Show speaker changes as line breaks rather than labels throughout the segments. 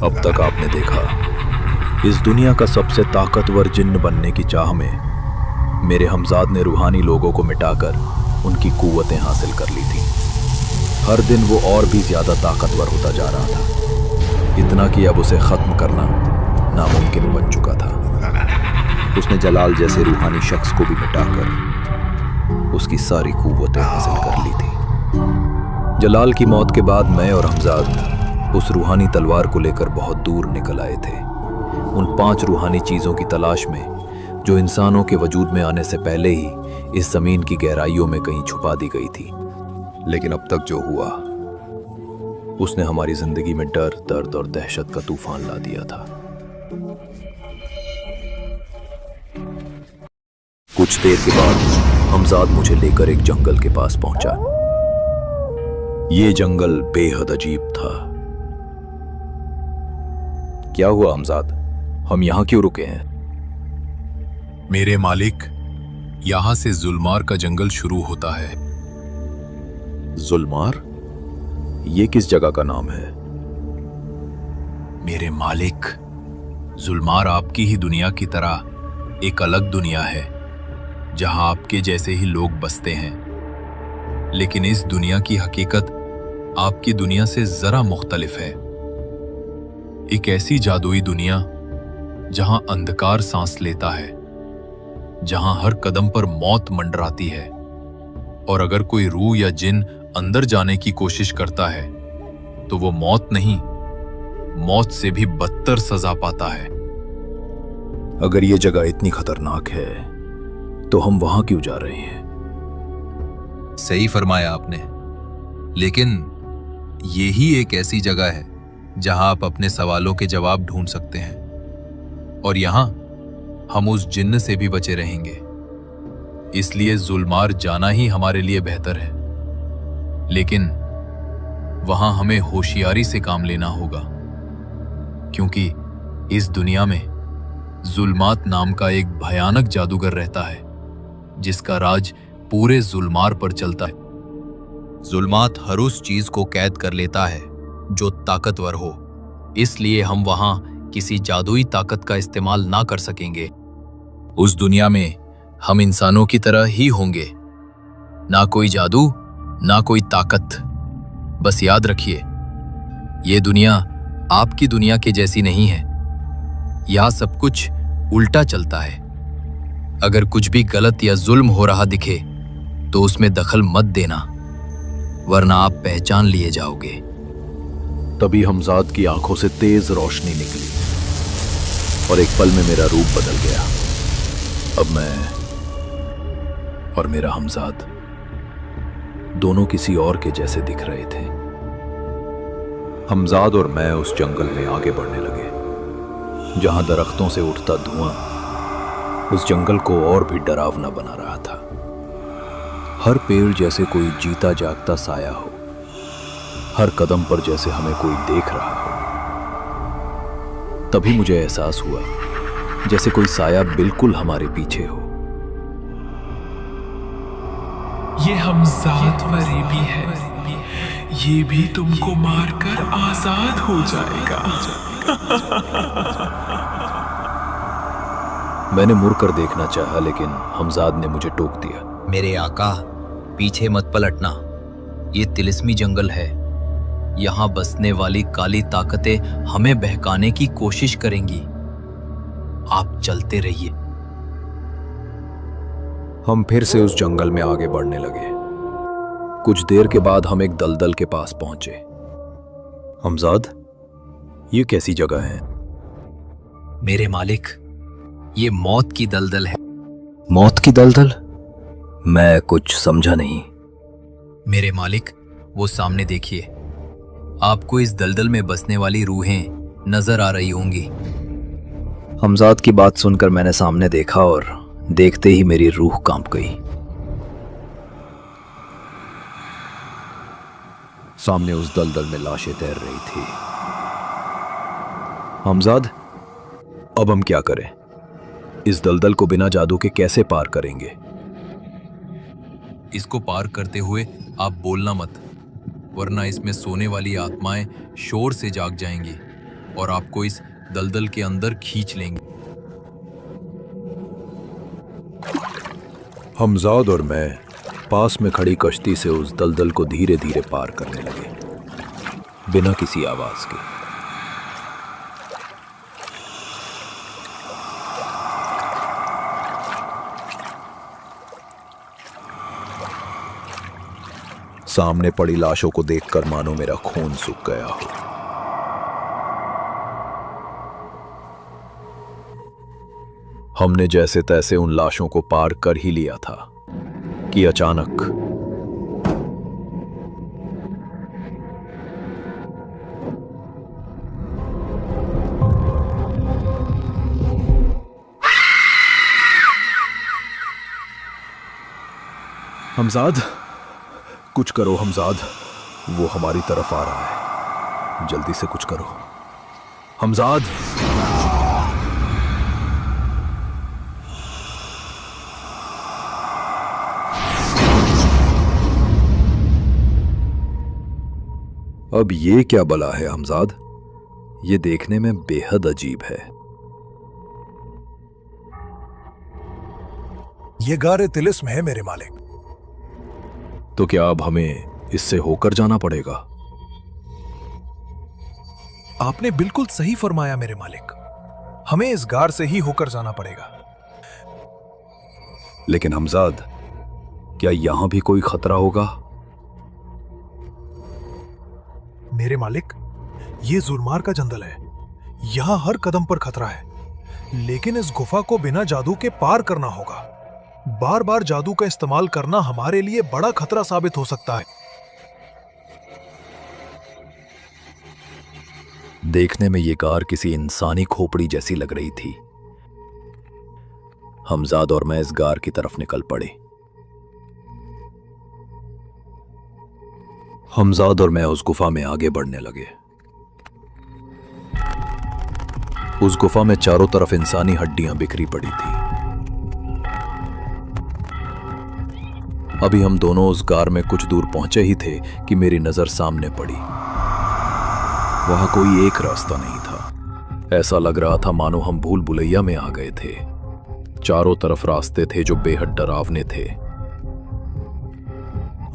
अब तक आपने देखा, इस दुनिया का सबसे ताकतवर जिन्न बनने की चाह में मेरे हमजाद ने रूहानी लोगों को मिटाकर उनकी कुव्वतें हासिल कर ली थी। हर दिन वो और भी ज्यादा ताकतवर होता जा रहा था, इतना कि अब उसे खत्म करना नामुमकिन बन चुका था। उसने जलाल जैसे रूहानी शख्स को भी मिटाकर उसकी सारी कुव्वतें हासिल कर ली थी। जलाल की मौत के बाद मैं और हमजाद उस रूहानी तलवार को लेकर बहुत दूर निकल आए थे, उन 5 रूहानी चीजों की तलाश में जो इंसानों के वजूद में आने से पहले ही इस जमीन की गहराइयों में कहीं छुपा दी गई थी। लेकिन अब तक जो हुआ उसने हमारी जिंदगी में डर, दर्द और दहशत का तूफान ला दिया था। कुछ देर के बाद हमजाद मुझे लेकर एक जंगल के पास पहुंचा। ये जंगल बेहद अजीब था। क्या हुआ हमजाद, हम यहां क्यों रुके हैं?
मेरे मालिक, यहां से जुल्मार का जंगल शुरू होता है।
जुल्मार? ये किस जगह का नाम है?
मेरे मालिक, जुल्मार आपकी ही दुनिया की तरह एक अलग दुनिया है, जहां आपके जैसे ही लोग बसते हैं। लेकिन इस दुनिया की हकीकत आपकी दुनिया से जरा मुख्तलिफ है। एक ऐसी जादुई दुनिया जहां अंधकार सांस लेता है, जहां हर कदम पर मौत मंडराती है, और अगर कोई रूह या जिन अंदर जाने की कोशिश करता है तो वो मौत नहीं, मौत से भी बदतर सजा पाता है।
अगर ये जगह इतनी खतरनाक है तो हम वहां क्यों जा रहे हैं?
सही फरमाया आपने, लेकिन यही एक ऐसी जगह है जहां आप अपने सवालों के जवाब ढूंढ सकते हैं, और यहां हम उस जिन्न से भी बचे रहेंगे। इसलिए जुल्मार जाना ही हमारे लिए बेहतर है, लेकिन वहां हमें होशियारी से काम लेना होगा, क्योंकि इस दुनिया में जुल्मात नाम का एक भयानक जादूगर रहता है, जिसका राज पूरे जुल्मार पर चलता है। जुल्मात हर उस चीज को कैद कर लेता है जो ताकतवर हो, इसलिए हम वहां किसी जादुई ताकत का इस्तेमाल ना कर सकेंगे। उस दुनिया में हम इंसानों की तरह ही होंगे, ना कोई जादू, ना कोई ताकत। बस याद रखिए, ये दुनिया आपकी दुनिया के जैसी नहीं है। यहां सब कुछ उल्टा चलता है। अगर कुछ भी गलत या जुल्म हो रहा दिखे तो उसमें दखल मत देना, वरना आप पहचान लिए जाओगे।
तभी हमजाद की आंखों से तेज रोशनी निकली और एक पल में मेरा रूप बदल गया। अब मैं और मेरा हमजाद दोनों किसी और के जैसे दिख रहे थे। हमजाद और मैं उस जंगल में आगे बढ़ने लगे, जहां दरख्तों से उठता धुआं उस जंगल को और भी डरावना बना रहा था। हर पेड़ जैसे कोई जीता जागता साया हो, हर कदम पर जैसे हमें कोई देख रहा हो। तभी मुझे एहसास हुआ जैसे कोई साया बिल्कुल हमारे पीछे हो।
ये हमजाद फरेबी है, ये भी तुमको मारकर आजाद हो जाएगा।
मैंने मुड़कर देखना चाहा, लेकिन हमजाद ने मुझे टोक दिया।
मेरे आका, पीछे मत पलटना। ये तिलिस्मी जंगल है, यहाँ बसने वाली काली ताकतें हमें बहकाने की कोशिश करेंगी। आप चलते रहिए।
हम फिर से उस जंगल में आगे बढ़ने लगे। कुछ देर के बाद हम एक दलदल के पास पहुंचे। हमजाद, ये कैसी जगह है?
मेरे मालिक, ये मौत की दलदल है।
मौत की दलदल? मैं कुछ समझा नहीं।
मेरे मालिक, वो सामने देखिए, आपको इस दलदल में बसने वाली रूहें नजर आ रही होंगी।
हमजाद की बात सुनकर मैंने सामने देखा और देखते ही मेरी रूह कांप गई। सामने उस दलदल में लाशें तैर रही थी। हमजाद, अब हम क्या करें? इस दलदल को बिना जादू के कैसे पार करेंगे?
इसको पार करते हुए आप बोलना मत, वरना इसमें सोने वाली आत्माएं शोर से जाग जाएंगी
और आपको इस दलदल के अंदर खींच लेंगे।
हमजाद और मैं पास में खड़ी कश्ती से उस दलदल को धीरे धीरे पार करने लगे, बिना किसी आवाज के। सामने पड़ी लाशों को देखकर मानो मेरा खून सूख गया हो। हमने जैसे तैसे उन लाशों को पार कर ही लिया था कि अचानक हमजाद, कुछ करो हमजाद, वो हमारी तरफ आ रहा है, जल्दी से कुछ करो हमजाद। अब ये क्या बला है हमजाद? ये देखने में बेहद अजीब है।
ये गारे तिलिस्म है मेरे मालिक।
तो क्या अब हमें इससे होकर जाना पड़ेगा?
आपने बिल्कुल सही फरमाया मेरे मालिक, हमें इस गार से ही होकर जाना पड़ेगा।
लेकिन हमजाद, क्या यहां भी कोई खतरा होगा?
मेरे मालिक, ये जुल्मार का जंगल है, यहां हर कदम पर खतरा है, लेकिन इस गुफा को बिना जादू के पार करना होगा। बार बार जादू का इस्तेमाल करना हमारे लिए बड़ा खतरा साबित हो सकता है।
देखने में ये कार किसी इंसानी खोपड़ी जैसी लग रही थी। हमजाद और मैं इस गार की तरफ निकल पड़े। हमजाद और मैं उस गुफा में आगे बढ़ने लगे। उस गुफा में चारों तरफ इंसानी हड्डियां बिखरी पड़ी थी। अभी हम दोनों उस गार में कुछ दूर पहुंचे ही थे कि मेरी नजर सामने पड़ी। वहां कोई एक रास्ता नहीं था। ऐसा लग रहा था मानो हम भूल भुलैया में आ गए थे। चारों तरफ रास्ते थे जो बेहद डरावने थे।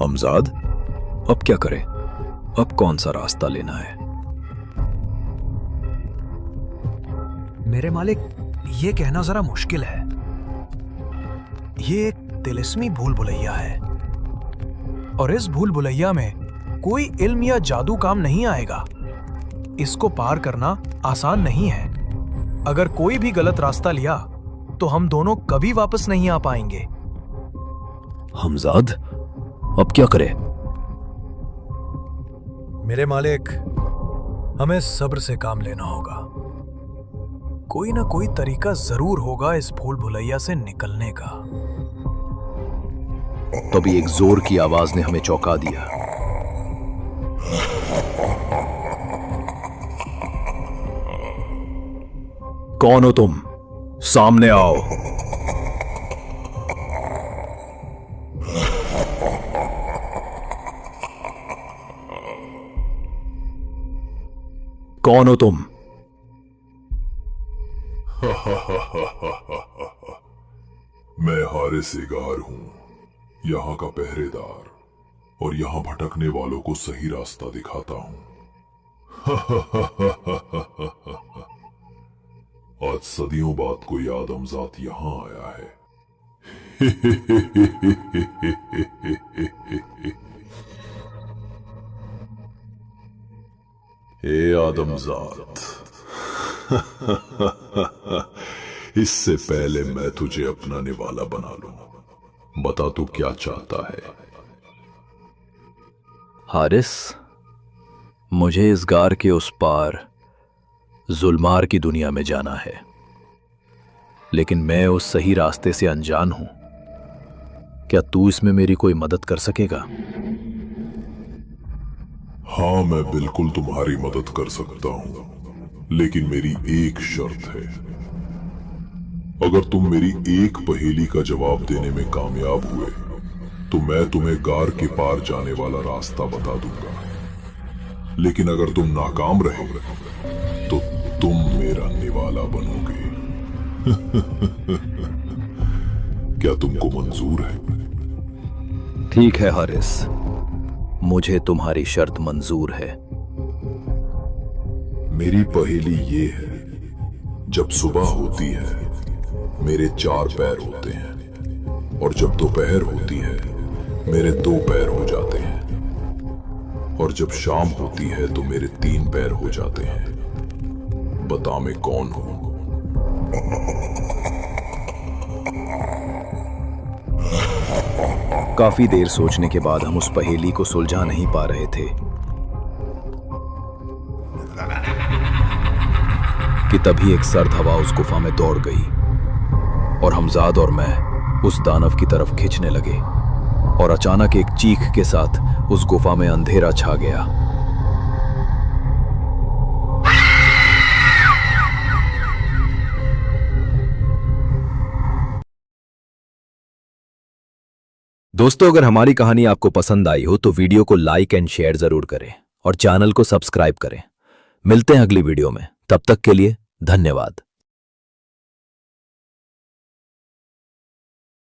हमजाद, अब क्या करें? अब कौन सा रास्ता लेना है?
मेरे मालिक, ये कहना जरा मुश्किल है। ये एक तिलिस्मी भूल भुलैया है, और इस भूल भुलैया में कोई इल्म या जादू काम नहीं आएगा। इसको पार करना आसान नहीं है। अगर कोई भी गलत रास्ता लिया तो हम दोनों कभी वापस नहीं आ पाएंगे।
हमजाद, अब क्या करें?
मेरे मालिक, हमें सब्र से काम लेना होगा। कोई ना कोई तरीका जरूर होगा इस भूल भुलैया से निकलने का।
तभी एक जोर की आवाज ने हमें चौंका दिया। कौन हो तुम? सामने आओ। कौन हो तुम?
मैं हारिस सिगार हूं, यहां का पहरेदार, और यहां भटकने वालों को सही रास्ता दिखाता हूं। आज सदियों बाद कोई आदमजात यहां आया है। ए आदमजात, इससे पहले मैं तुझे अपना निवाला बना लूं, बता तू क्या चाहता है?
हारिस, मुझे इस गार के उस पार जुल्मार की दुनिया में जाना है, लेकिन मैं उस सही रास्ते से अनजान हूं। क्या तू इसमें मेरी कोई मदद कर सकेगा?
हाँ, मैं बिल्कुल तुम्हारी मदद कर सकता हूं, लेकिन मेरी एक शर्त है। अगर तुम मेरी एक पहेली का जवाब देने में कामयाब हुए तो मैं तुम्हें गार के पार जाने वाला रास्ता बता दूंगा, लेकिन अगर तुम नाकाम रहे तो बनोगे। क्या तुमको मंजूर है?
ठीक है हारिस, मुझे तुम्हारी शर्त मंजूर है।
मेरी पहेली ये है, जब सुबह होती है मेरे 4 पैर होते हैं, और जब दोपहर होती है मेरे 2 पैर हो जाते हैं, और जब शाम होती है तो मेरे 3 पैर हो जाते हैं। बता मैं कौन हूं?
काफी देर सोचने के बाद हम उस पहेली को सुलझा नहीं पा रहे थे कि तभी एक सर्द हवा उस गुफा में दौड़ गई और हमजाद और मैं उस दानव की तरफ खींचने लगे, और अचानक एक चीख के साथ उस गुफा में अंधेरा छा गया। दोस्तों, अगर हमारी कहानी आपको पसंद आई हो तो वीडियो को लाइक एंड शेयर जरूर करें और चैनल को सब्सक्राइब करें। मिलते हैं अगली वीडियो में, तब तक के लिए धन्यवाद।